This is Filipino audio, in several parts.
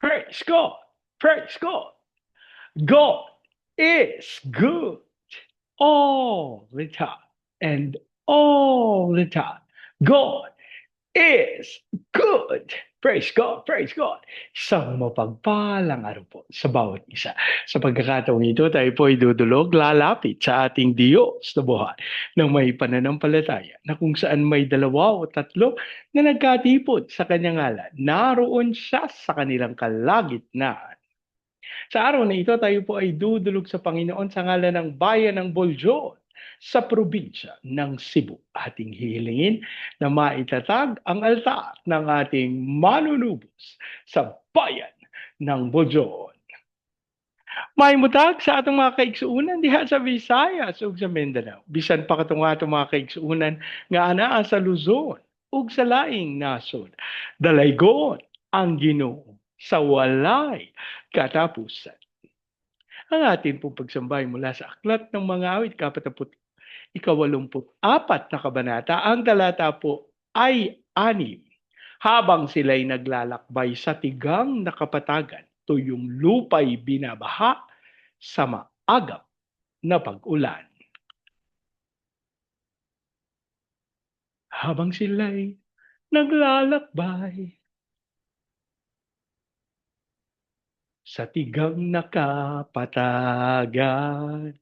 Praise God. Praise God. God is good all the time and all the time. God is good. Praise God, praise God. Isang mapagpalang araw po sa bawat isa. Sa pagkakataong ito, tayo po ay dudulog, lalapit sa ating Diyos na buhay ng may pananampalataya na kung saan may dalawa o tatlo na nagkatipon sa kanyang ngalan, naroon siya sa kanilang kalagitnaan. Sa araw na ito, tayo po ay dudulog sa Panginoon sa ngalan ng bayan ng Boljon sa probinsya ng Cebu. Ating hihilingin na maitatag ang altar ng ating manunubos sa bayan ng Boljon. Maimutag sa atong mga kaigsuunan diha sa Visayas ug sa Mindanao. Bisan pa katong atong mga kaigsuunan nga anaa sa Luzon ug sa laing nasod. Dalaygon ang Ginoo sa walay katapusan. Ang atin pong pagsambay mula sa Aklat ng Mga Awit, kapataput ikawalumput apat na kabanata, ang talata po ay 6. Habang sila'y naglalakbay sa tigang na kapatagan, tuyong lupa'y binabaha sa maagap na pag-ulan. Habang sila'y naglalakbay sa tigang na kapatagan,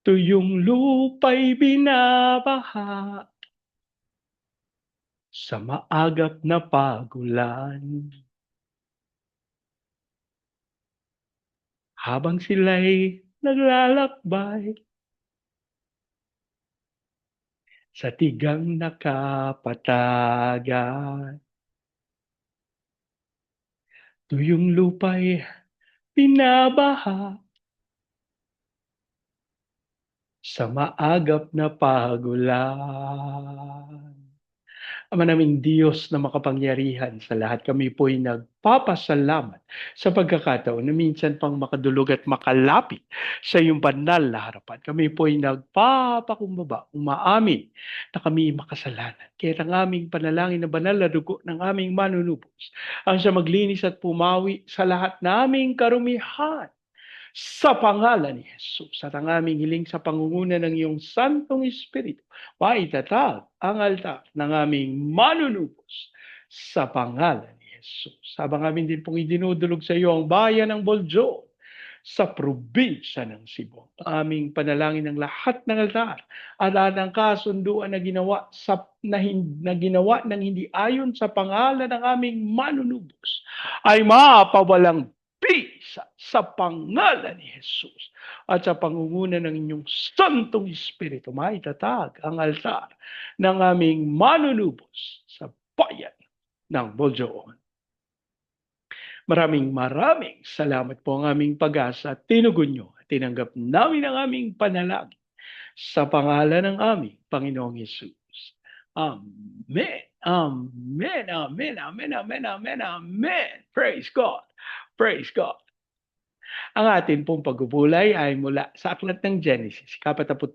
tuyong lupa'y binabaha sa maagap na pagulan. Habang sila'y naglalakbay sa tigang na kapatagan, tuyong lupa'y binabaha sa maagap na pagulan. Ama naming Diyos na makapangyarihan sa lahat, kami po'y nagpapasalamat sa pagkakataon na minsan pang makadulog at makalapit sa iyong banal na harapan. Kami po'y nagpapakumbaba, umaamin na kami makasalanan. Kaya ang aming panalangin na banal na dugo ng aming manunubos ang siya maglinis at pumawi sa lahat naming karumihan sa pangalan ni Jesus at ang aming hiling sa pangunguna ng iyong Santong Espiritu, maitatag ang altar ng aming manunubos sa pangalan ni Jesus. Habang amin din pong idinudulog sa iyo ang bayan ng Boljon sa probinsya ng Cebu. Ang aming panalangin ng lahat ng altar at ang kasunduan na ginawa na ginawa ng hindi ayon sa pangalan ng aming manunubos ay mapawalang bisa sa pangalan ni Jesus at sa pangunguna ng inyong Santong Espiritu, maitatag ang altar ng aming manunubos sa bayan ng Boljoon. Maraming salamat po ang aming pag-asa at tinugon nyo at tinanggap namin ang aming panalangin sa pangalan ng aming Panginoong Yesus. Amen. Amen. Amen. Amen. Amen. Amen. Amen. Praise God. Praise God. Ang atin pong pagbubulay ay mula sa Aklat ng Genesis, 42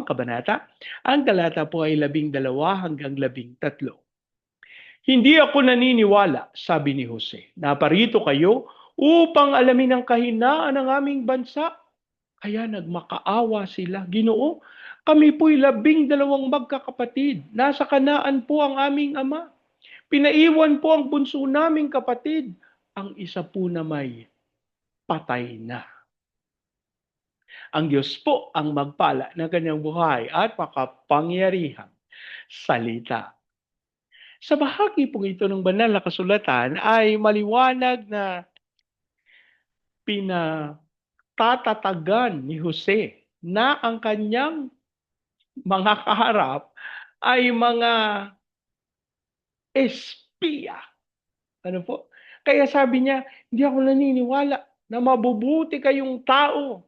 kabanata. Ang talata po ay 12 hanggang 13. Hindi ako naniniwala, sabi ni Jose, na parito kayo upang alamin ang kahinaan ng aming bansa. Kaya nagmakaawa sila. Ginoo, kami po'y 12 magkakapatid. Nasa Kanaan po ang aming ama. Pinaiwan po ang bunso naming kapatid. Ang isa po na may patay na. Ang Diyos po ang magpala ng kanyang buhay at makapangyarihang salita. Sa bahagi pong ito ng banal na kasulatan ay maliwanag na pinatatatagan ni Jose na ang kanyang mga kaharap ay mga espiya. Ano po? Kaya sabi niya, hindi ako naniniwala na mabubuti kayong tao.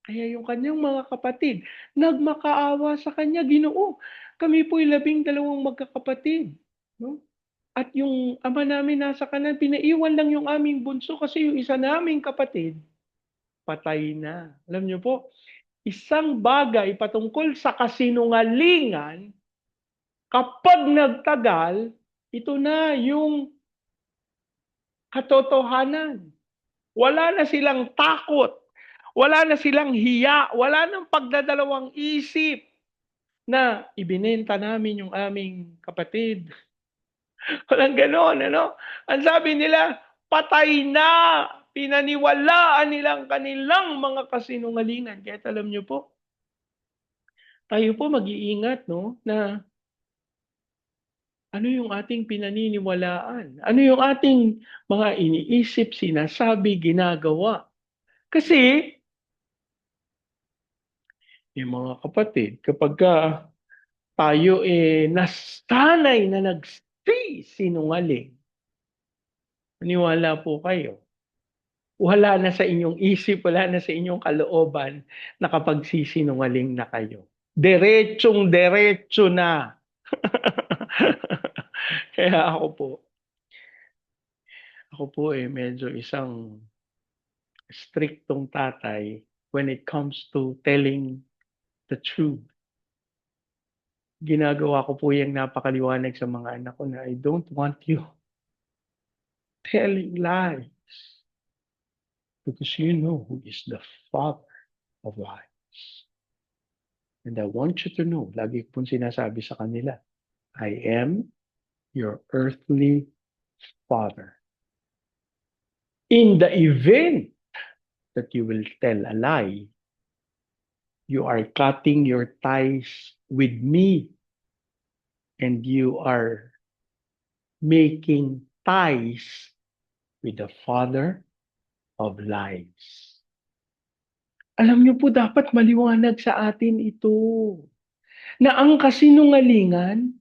Kaya yung kanyang mga kapatid, nagmakaawa sa kanya, Ginoo. Kami po'y 12 magkakapatid. No? At yung ama namin nasa kanan, pinaiwan lang yung aming bunso kasi yung isa naming kapatid, patay na. Alam niyo po, isang bagay patungkol sa kasinungalingan, kapag nagtagal, Ito na yung katotohanan. Wala na silang takot. Wala na silang hiya. Wala nang pagdadalawang isip na ibinenta namin yung aming kapatid. Walang ganon, ano? Ang sabi nila, patay na. Pinaniwalaan nilang kanilang mga kasinungalingan. Kaya alam nyo po, tayo po mag-iingat, no? Na ano yung ating pinaniniwalaan? Ano yung ating mga iniisip, sinasabi, ginagawa? Kasi, yung mga kapatid, kapag tayo nasanay na nagsisinungaling, maniwala po kayo, wala na sa inyong isip, wala na sa inyong kalooban na kapag sisinungaling na kayo. Diretsong diretso na. Kaya ako po medyo isang striktong tatay when it comes to telling the truth. Ginagawa ko po yung napakaliwanag sa mga anak ko na I don't want you telling lies because you know who is the father of lies. And I want you to know, lagi ko pong sinasabi sa kanila, I am your earthly father. In the event that you will tell a lie, you are cutting your ties with me and you are making ties with the father of lies. Alam niyo po, dapat maliwanag sa atin ito na ang kasinungalingan,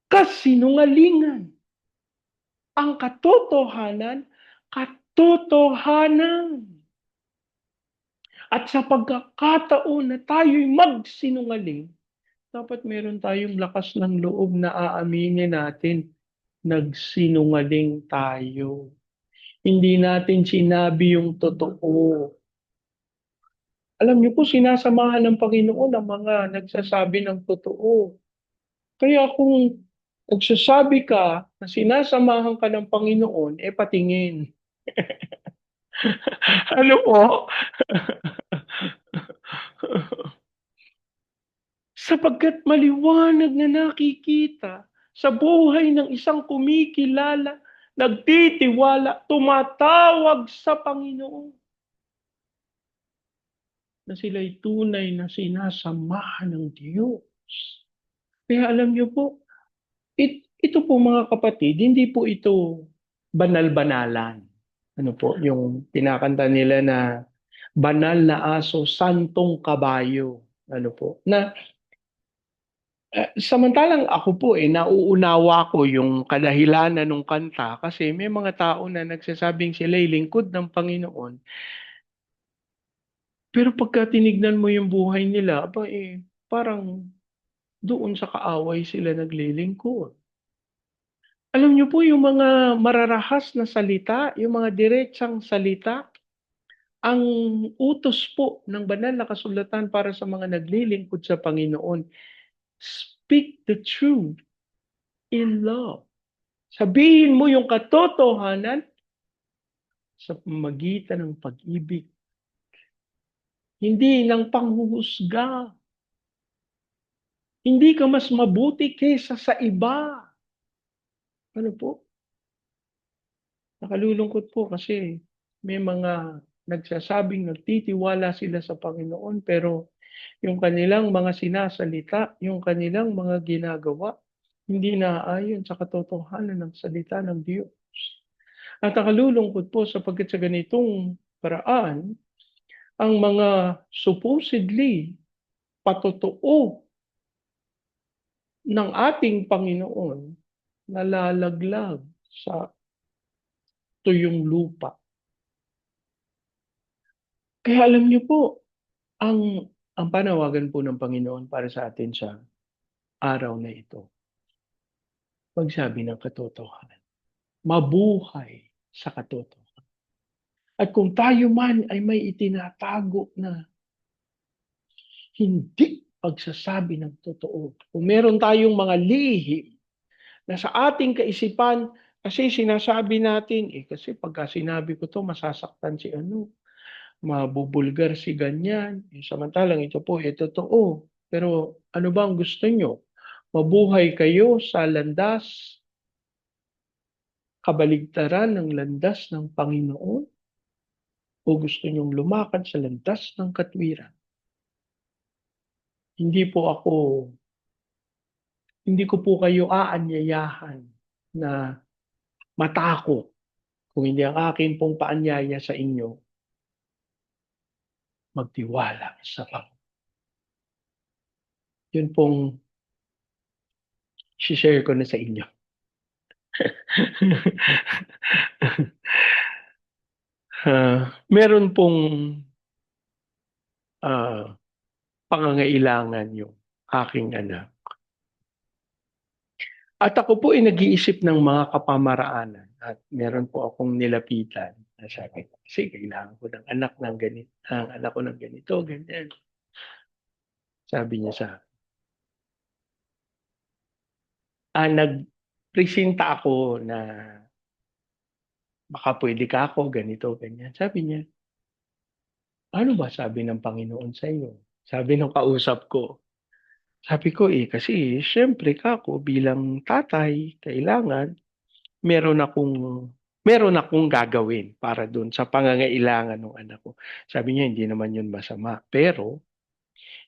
kasinungalingan. Ang katotohanan, katotohanan. At sa pagkakataon na tayo'y magsinungaling, dapat meron tayong lakas ng loob na aaminin natin, nagsinungaling tayo. Hindi natin sinabi yung totoo. Alam niyo po, sinasamahan ng Panginoon ang mga nagsasabi ng totoo. Kaya kung nagsasabi ka na sinasamahan ka ng Panginoon, patingin. Ano po? Sapagkat maliwanag na nakikita sa buhay ng isang kumikilala, nagtitiwala, tumatawag sa Panginoon na sila'y tunay na sinasamahan ng Diyos. Kaya alam niyo po, ito po mga kapatid, hindi po ito banal-banalan. Ano po, yung kinakanta nila na banal na aso, santong kabayo. Ano po, na samantalang ako po nauunawa ko yung kadahilanan ng kanta kasi may mga tao na nagsasabing sila'y lingkod ng Panginoon. Pero pagka tinignan mo yung buhay nila, parang doon sa kaaway sila naglilingkod. Alam niyo po yung mga mararahas na salita, yung mga diretsang salita, ang utos po ng banal na kasulatan para sa mga naglilingkod sa Panginoon, speak the truth in love. Sabihin mo yung katotohanan sa magitan ng pag-ibig. Hindi ng panghuhusga. Hindi ka mas mabuti kaysa sa iba. Ano po? Nakalulungkot po kasi may mga nagsasabing nagtitiwala sila sa Panginoon pero yung kanilang mga sinasalita, yung kanilang mga ginagawa, hindi naaayon sa katotohanan ng salita ng Diyos. At nakalulungkot po sapagkat sa ganitong paraan, ang mga supposedly patotoo ng ating Panginoon nalalaglag sa tuyong lupa. Kaya alam niyo po, ang panawagan po ng Panginoon para sa atin sa araw na ito, magsabi ng katotohanan. Mabuhay sa katotohanan. At kung tayo man ay may itinatago na hindi pagsasabi ng totoo, kung meron tayong mga lihim na sa ating kaisipan, kasi sinasabi natin, kasi pagka sinabi ko to, masasaktan si ano, mabubulgar si ganyan. Samantalang ito po, totoo. Pero ano ba ang gusto nyo? Mabuhay kayo sa landas, kabaligtaran ng landas ng Panginoon? O gusto nyong lumakad sa landas ng katwiran? Hindi po ako, hindi ko po kayo aanyayahan na matakot kung hindi ang akin pong paanyaya sa inyo, magtiwala sa Panginoon. Yun pong share ko na sa inyo. Meron pong pangangailangan yung aking anak. At ako po ay nag-iisip ng mga kapamaraanan at meron po akong nilapitan na sabi, kasi kailangan ko ng anak ng ganito, ang anak ko ng ganito, ganyan. Sabi niya sa nagpresenta ako na baka pwede ka ako, ganito, ganyan. Sabi niya, ano ba sabi ng Panginoon sa iyo? Sabi ng kausap ko, sabi ko kasi syempre kako bilang tatay, kailangan meron akong meron akong gagawin para doon sa pangangailangan ng anak ko. Sabi niya, hindi naman yun masama. Pero,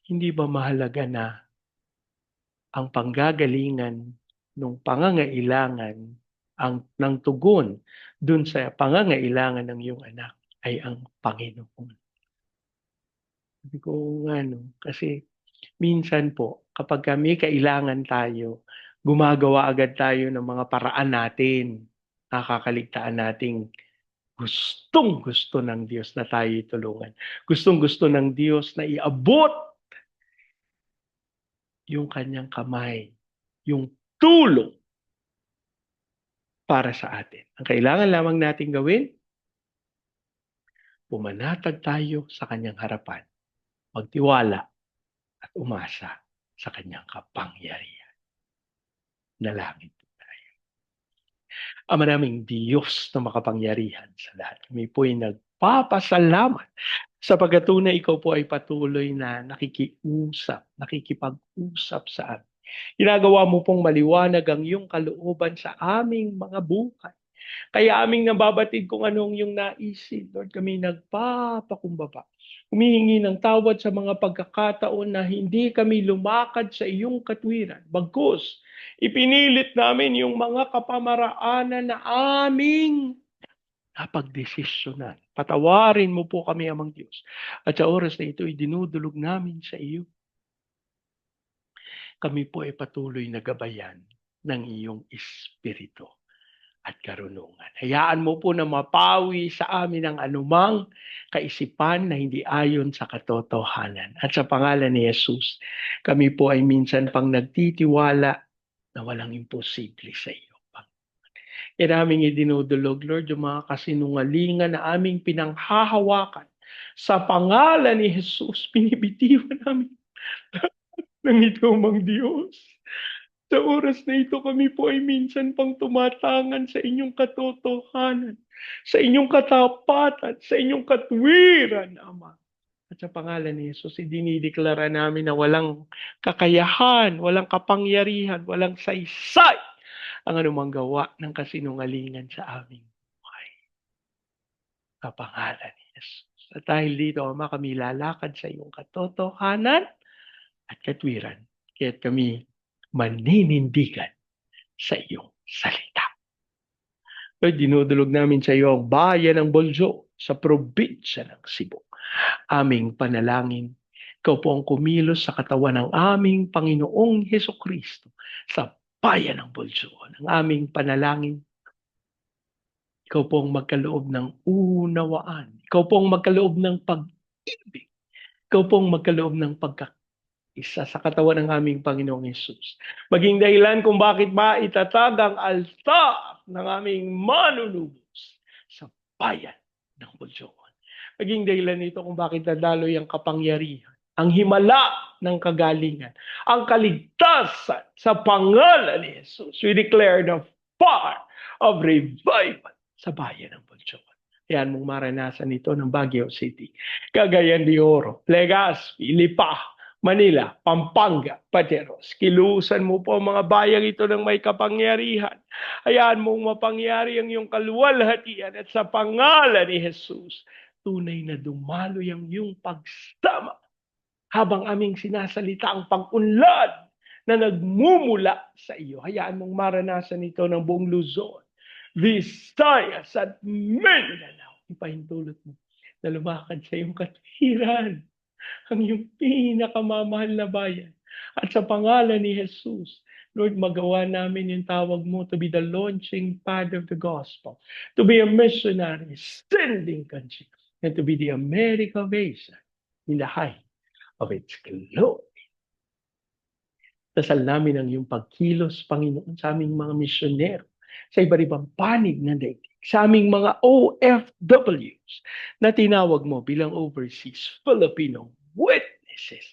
hindi ba mahalaga na ang panggagalingan ng pangangailangan ng tugon doon sa pangangailangan ng iyong anak ay ang Panginoon. Sabi ko nga kasi minsan po, kapag kami kailangan tayo, gumagawa agad tayo ng mga paraan natin, nakakaligtaan nating gustong gusto ng Diyos na tayo tulungan. Gustong gusto ng Diyos na iabot yung kanyang kamay, yung tulong para sa atin. Ang kailangan lamang natin gawin, pumanatag tayo sa kanyang harapan, magtiwala at umasa sa kanyang kapangyarihan. Nalangin po tayo. Ama naming Diyos na makapangyarihan sa lahat. Kami po'y nagpapasalamat sa pagkatunay ikaw po ay patuloy na nakikiusap, nakikipag-usap sa amin. Ginagawa mo pong maliwanag ang iyong kalooban sa aming mga buhay. Kaya aming nababatid kung anong yung naisin. Lord, kami nagpapakumbaba. Humihingi ng tawad sa mga pagkakataon na hindi kami lumakad sa iyong katwiran. Bagkus, ipinilit namin yung mga kapamaraanan na aming napagdesisyonan. Patawarin mo po kami, Amang Diyos. At sa oras na ito, dinudulog namin sa iyo. Kami po ay patuloy na gabayan ng iyong Espiritu at karunungan. Hayaan mo po na mapawi sa amin ang anumang kaisipan na hindi ayon sa katotohanan. At sa pangalan ni Jesus, kami po ay minsan pang nagtitiwala na walang imposible sa iyo. Yan aming idinudulog, Lord, yung mga kasinungalingan na aming pinanghahawakan. Sa pangalan ni Jesus, binibitiwan namin ng ito, Mang Diyos. Sa oras na ito kami po ay minsan pang tumatangan sa inyong katotohanan, sa inyong katapatan, sa inyong katwiran, Ama. At sa pangalan ni Jesus, dinideklara namin na walang kakayahan, walang kapangyarihan, walang saysay ang anumang gawa ng kasinungalingan sa aming buhay. Sa pangalan ni Jesus. At dahil dito, Ama, kami lalakad sa iyong katotohanan at katwiran. Kaya't kami maninindigan sa iyong salita. Lord, dinudulog namin sa iyo ang bayan ng Boljo sa probinsya ng Cebu. Aming panalangin, ikaw po ang kumilos sa katawan ng aming Panginoong Heso Kristo sa bayan ng Boljo. Ang aming panalangin, ikaw po ang magkaloob ng unawaan. Ikaw po ang magkaloob ng pag-ibig. Ikaw po ang magkaloob ng isa sa katawan ng aming Panginoong Yesus. Maging dahilan kung bakit maitatag ang altar ng aming manunubos sa bayan ng Boljoon. Maging dahilan nito kung bakit nadaloy ang kapangyarihan ang himala ng kagalingan, ang kaligtasan sa pangalan ni Jesus. We declare the fire of revival sa bayan ng Bunsoan. Yan mong maranasan ito ng Baguio City, Cagayan de Oro, Legazpi, Lipa, Manila, Pampanga, Pateros. Kilusan mo po ang mga bayang ito ng may kapangyarihan. Hayaan mong mapangyari ang iyong kaluwalhatian at sa pangalan ni Jesus, tunay na dumaloy ang iyong pagsama habang aming sinasalita ang pag-unlad na nagmumula sa iyo. Hayaan mong maranasan ito ng buong Luzon, Visayas at Mindanao. Ipahintulot mo na lumakad sa iyong katwiran, ang iyong pinakamamahal na bayan. At sa pangalan ni Jesus, Lord, magawa namin yung tawag mo to be the launching pad of the gospel, to be a missionary, sending country, and to be the America of Asia in the height of its glory. Dasal namin ang iyong pagkilos, Panginoon, sa aming mga misyonero, sa iba't ibang panig ng daigdig, sa aming mga OFWs na tinawag mo bilang overseas Filipino witnesses.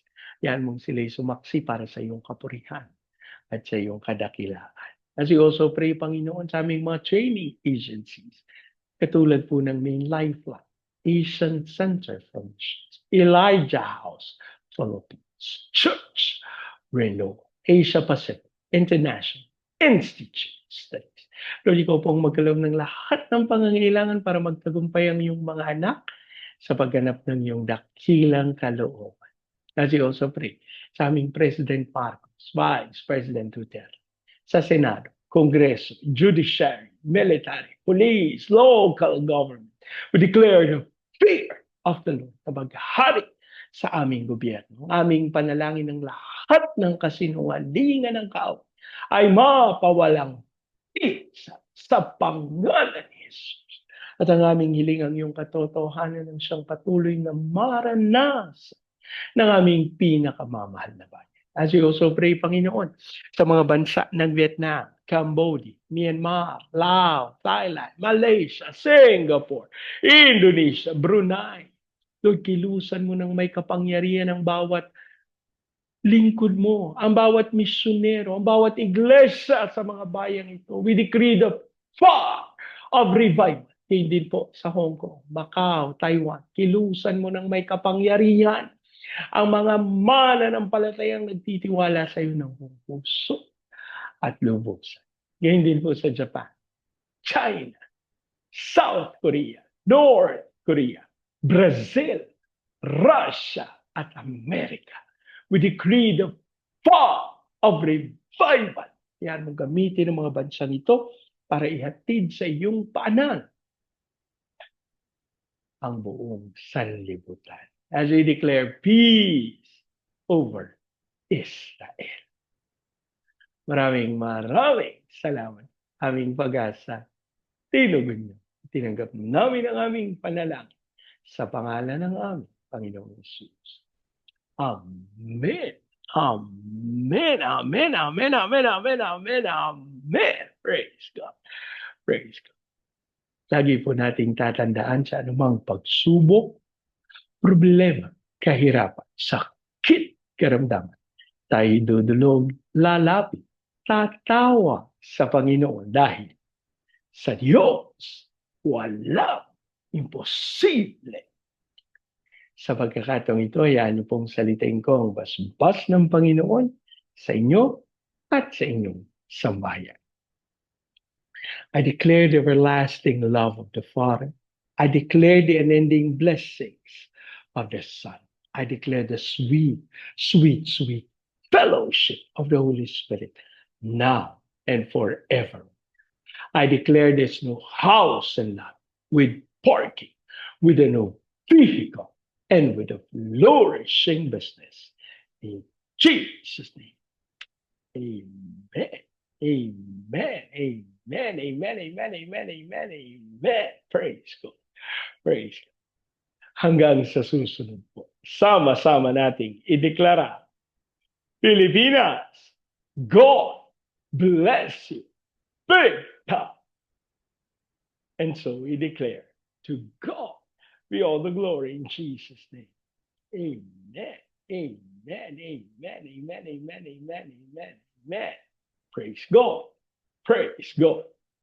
Yan mong sila'y sumaksi para sa iyong kapurihan at sa iyong kadakilaan. As we also pray, Panginoon, sa aming mga training agencies, katulad po ng Main Lifeline, Asian Center for Missions, Elijah House, Philippines, Church, Renewal, Asia Pacific, International, Institute Studies. Lord, ikaw pong magkalaw ng lahat ng pangangailangan para magtagumpay ang iyong mga anak sa pagganap ng iyong dakilang kalooban. As we also pray sa aming President Marcos, Vice President Duterte, sa Senado, Kongreso, Judiciary, Military, Police, Local Government, we declare the fear of the Lord na maghari sa aming gobyerno. Ang aming panalangin ng lahat ng kasinungalingan ng kaaway ay mapawalang isa sa pangalan ni Jesus. At ang aming hiling ang iyong katotohanan ng siyang patuloy na maranasan ng aming pinakamamahal na bayan. As we also pray, Panginoon, sa mga bansa ng Vietnam, Cambodia, Myanmar, Laos, Thailand, Malaysia, Singapore, Indonesia, Brunei. Lord, kilusan mo ng may kapangyarihan ang bawat lingkod mo, ang bawat misyonero, ang bawat iglesia sa mga bayang ito. We decree the fire of revival. Hindi po sa Hong Kong, Macau, Taiwan. Kilusan mo ng may kapangyarihan ang mga mananampalatayang nagtitiwala sa iyo ng puso at lubusan. Ngayon din po sa Japan, China, South Korea, North Korea, Brazil, Russia, at Amerika. We decree the fall of revival. Yan, mong gamitin ng mga bansang ito para ihatid sa iyong paanan ang buong sanlibutan. As we declare peace over Israel. Maraming salamat. Aming pag-asa, tinugon niyo. Tinanggap namin ang aming panalangin sa pangalan ng aming Panginoong Jesus. Amen. Amen. Amen. Amen. Amen. Amen. Amen. Amen. Praise God. Praise God. Lagi po nating tatandaan sa anumang pagsubok, problema, kahirapan, sakit, karamdaman. Tayo dudulog, lalapit, tatawa sa Panginoon dahil sa Diyos walang imposible. Sa pagkakataong ito, hayaan niyo pong salitain ko ang basbas ng Panginoon sa inyo at sa inyong sambayan. I declare the everlasting love of the Father. I declare the unending blessings of the Son. I declare the sweet, sweet, sweet fellowship of the Holy Spirit now and forever. I declare there's no house and lot with parking, with a no vehicle, and with a flourishing business. In Jesus' name. Amen. Amen. Amen. Amen. Amen. Amen. Amen. Amen. Praise God. Praise God. Hanggang sa susunod po, sama-sama nating ideklara, Pilipinas, God bless you. Big time. And so we declare, to God be all the glory in Jesus' name. Amen. Amen. Amen. Amen. Amen. Amen. Amen. Amen. Praise God. Praise God.